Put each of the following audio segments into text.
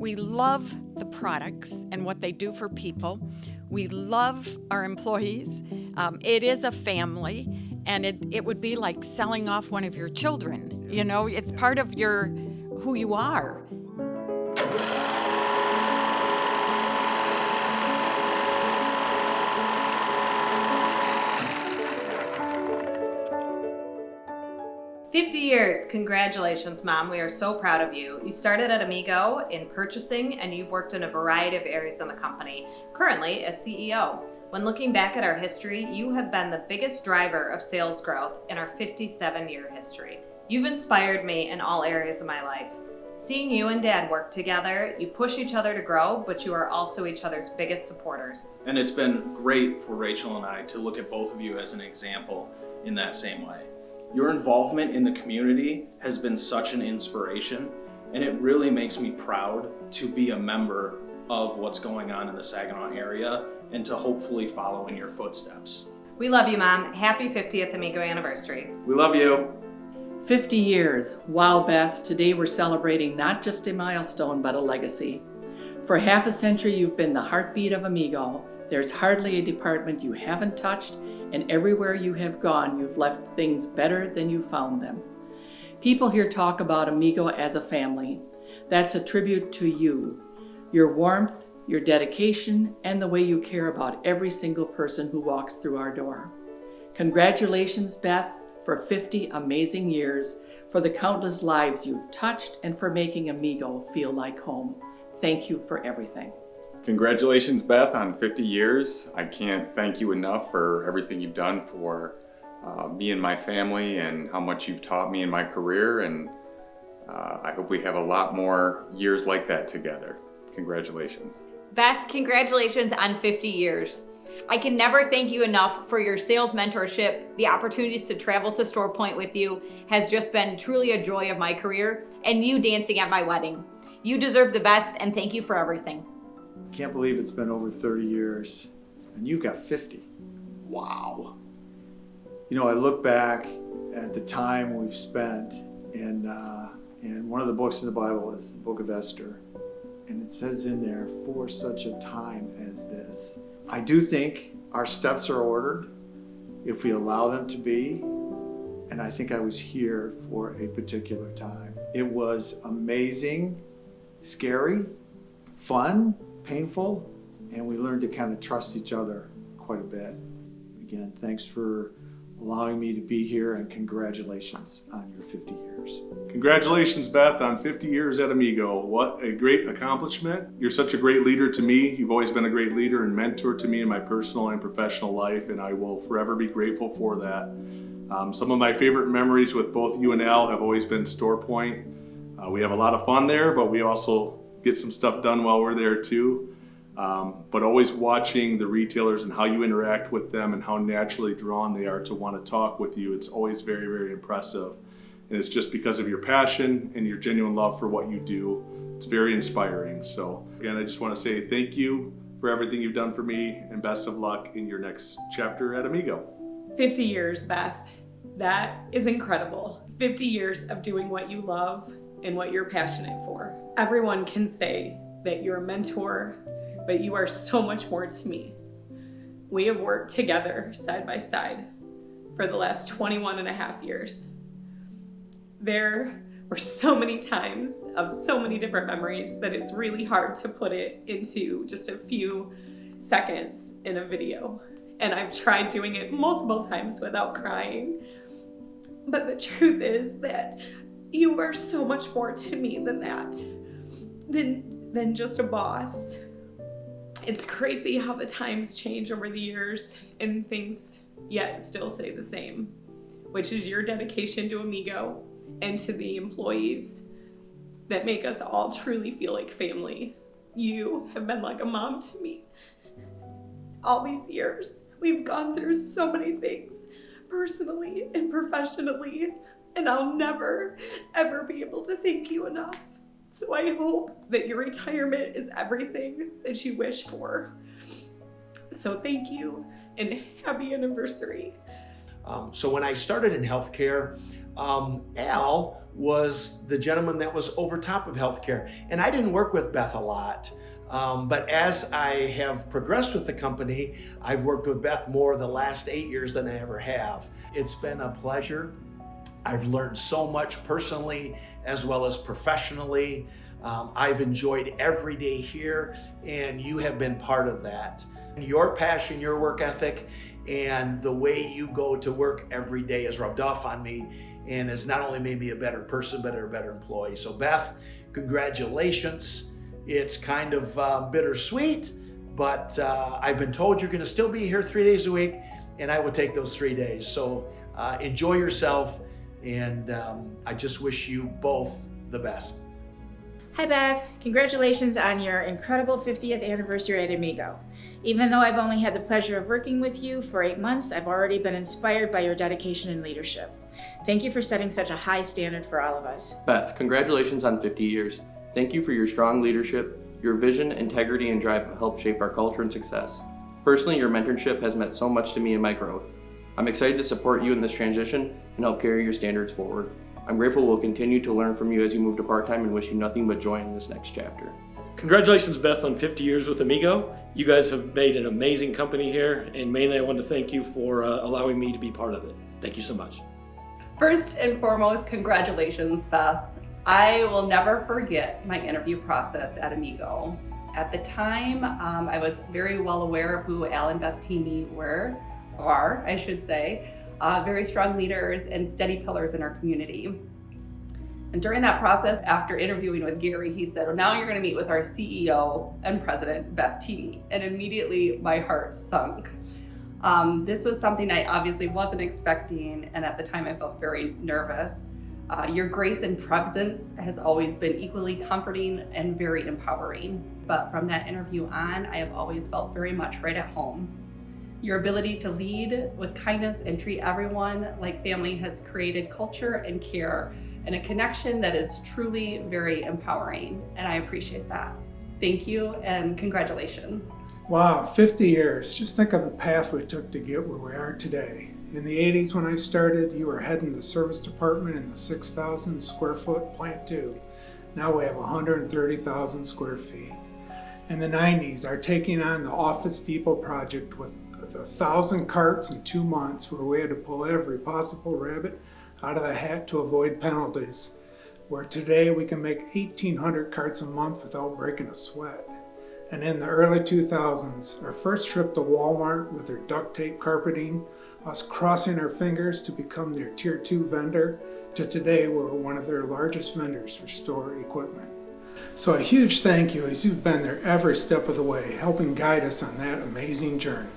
We love the products and what they do for people. We love our employees. It is a family, and it would be like selling off one of your children. You know, it's part of who you are. "50 years. Congratulations, Mom. We are so proud of you. You started at Amigo in purchasing, and you've worked in a variety of areas in the company, currently as CEO. When looking back at our history, you have been the biggest driver of sales growth in our 57-year history. You've inspired me in all areas of my life. Seeing you and Dad work together, you push each other to grow, but you are also each other's biggest supporters." And it's been great for Rachel and I to look at both of you as an example in that same way. Your involvement in the community has been such an inspiration, and it really makes me proud to be a member of what's going on in the Saginaw area and to hopefully follow in your footsteps. We love you, Mom. Happy 50th Amigo anniversary. We love you. 50 years. Wow, Beth. Today we're celebrating not just a milestone, but a legacy. For half a century, you've been the heartbeat of Amigo. There's hardly a department you haven't touched, and everywhere you have gone, you've left things better than you found them. People here talk about Amigo as a family. That's a tribute to you, your warmth, your dedication, and the way you care about every single person who walks through our door. Congratulations, Beth, for 50 amazing years, for the countless lives you've touched, and for making Amigo feel like home. Thank you for everything. Congratulations, Beth, on 50 years. I can't thank you enough for everything you've done for me and my family and how much you've taught me in my career, and I hope we have a lot more years like that together. Congratulations. Beth, congratulations on 50 years. I can never thank you enough for your sales mentorship. The opportunities to travel to Store Point with you has just been truly a joy of my career, and you dancing at my wedding. You deserve the best, and thank you for everything. Can't believe it's been over 30 years and you've got 50. Wow. You know, I look back at the time we've spent and one of the books in the Bible is the book of Esther. And it says in there, "For such a time as this." I do think our steps are ordered if we allow them to be. And I think I was here for a particular time. It was amazing, scary, fun, painful, and we learned to kind of trust each other quite a bit. Again, thanks for allowing me to be here, and congratulations on your 50 years. Congratulations, Beth, on 50 years at Amigo. What a great accomplishment. You're such a great leader to me. You've always been a great leader and mentor to me in my personal and professional life, and I will forever be grateful for that. Some of my favorite memories with both you and Al have always been Store Point. We have a lot of fun there, but we also get some stuff done while we're there too. But always watching the retailers and how you interact with them and how naturally drawn they are to want to talk with you. It's always very, very impressive. And it's just because of your passion and your genuine love for what you do. It's very inspiring. So again, I just want to say thank you for everything you've done for me, and best of luck in your next chapter at Amigo. 50 years, Beth. That is incredible. 50 years of doing what you love and what you're passionate for. Everyone can say that you're a mentor, but you are so much more to me. We have worked together side by side for the last 21 and a half years. There were so many times of so many different memories that it's really hard to put it into just a few seconds in a video. And I've tried doing it multiple times without crying. But the truth is that you are so much more to me than that, than just a boss. It's crazy how the times change over the years and things yet still stay the same, which is your dedication to Amigo and to the employees that make us all truly feel like family. You have been like a mom to me all these years. We've gone through so many things personally and professionally, and I'll never, ever be able to thank you enough. So I hope that your retirement is everything that you wish for. So thank you and happy anniversary. So when I started in healthcare, Al was the gentleman that was over top of healthcare. And I didn't work with Beth a lot. But as I have progressed with the company, I've worked with Beth more the last 8 years than I ever have. It's been a pleasure. I've learned so much personally as well as professionally. I've enjoyed every day here, and you have been part of that. Your passion, your work ethic, and the way you go to work every day has rubbed off on me and has not only made me a better person, but a better employee. So Beth, congratulations. It's kind of bittersweet, but I've been told you're gonna still be here 3 days a week, and I will take those 3 days. So enjoy yourself, and I just wish you both the best. Hi Beth, congratulations on your incredible 50th anniversary at Amigo. Even though I've only had the pleasure of working with you for 8 months, I've already been inspired by your dedication and leadership. Thank you for setting such a high standard for all of us. Beth, congratulations on 50 years. Thank you for your strong leadership. Your vision, integrity, and drive have helped shape our culture and success. Personally, your mentorship has meant so much to me in my growth. I'm excited to support you in this transition and help carry your standards forward. I'm grateful we'll continue to learn from you as you move to part-time and wish you nothing but joy in this next chapter. Congratulations, Beth, on 50 years with Amigo. You guys have made an amazing company here, and mainly I want to thank you for allowing me to be part of it. Thank you so much. First and foremost, congratulations, Beth. I will never forget my interview process at Amigo. At the time, I was very well aware of who Al and Beth Thieme are, I should say. Very strong leaders and steady pillars in our community. And during that process, after interviewing with Gary, he said, well, now you're going to meet with our CEO and president, Beth Thieme. And immediately my heart sunk. This was something I obviously wasn't expecting, and at the time I felt very nervous. Your grace and presence has always been equally comforting and very empowering. But from that interview on, I have always felt very much right at home. Your ability to lead with kindness and treat everyone like family has created culture and care and a connection that is truly very empowering, and I appreciate that. Thank you and congratulations. Wow, 50 years. Just think of the path we took to get where we are today. In the 80s when I started, you were heading the service department in the 6,000 square foot plant 2. Now we have 130,000 square feet. In the 90s, our taking on the Office Depot project with 1,000 carts in 2 months, where we had to pull every possible rabbit out of the hat to avoid penalties. Where today we can make 1,800 carts a month without breaking a sweat. And in the early 2000s, our first trip to Walmart with their duct tape carpeting, us crossing our fingers to become their tier 2 vendor, to today we're one of their largest vendors for store equipment. So a huge thank you, as you've been there every step of the way, helping guide us on that amazing journey.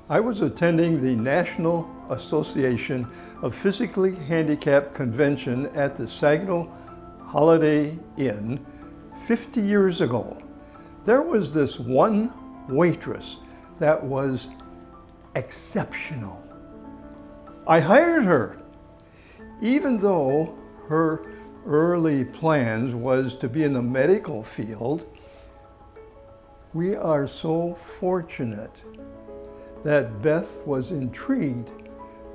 I was attending the National Association of Physically Handicapped Convention at the Saginaw Holiday Inn 50 years ago. There was this one waitress that was exceptional. I hired her, even though her early plans was to be in the medical field. We are so fortunate that Beth was intrigued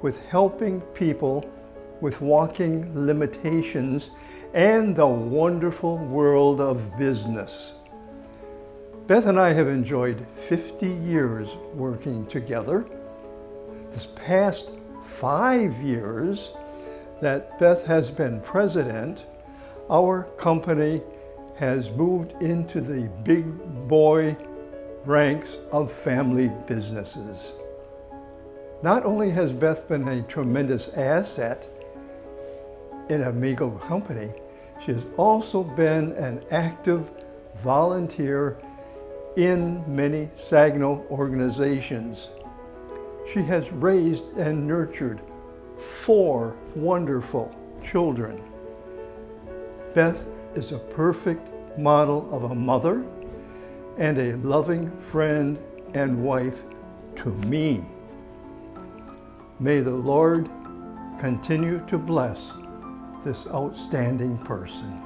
with helping people with walking limitations and the wonderful world of business. Beth and I have enjoyed 50 years working together. This past 5 years that Beth has been president, our company has moved into the big boy ranks of family businesses. Not only has Beth been a tremendous asset in Amigo Company, she has also been an active volunteer in many Saginaw organizations. She has raised and nurtured 4 wonderful children. Beth is a perfect model of a mother and a loving friend and wife to me. May the Lord continue to bless this outstanding person.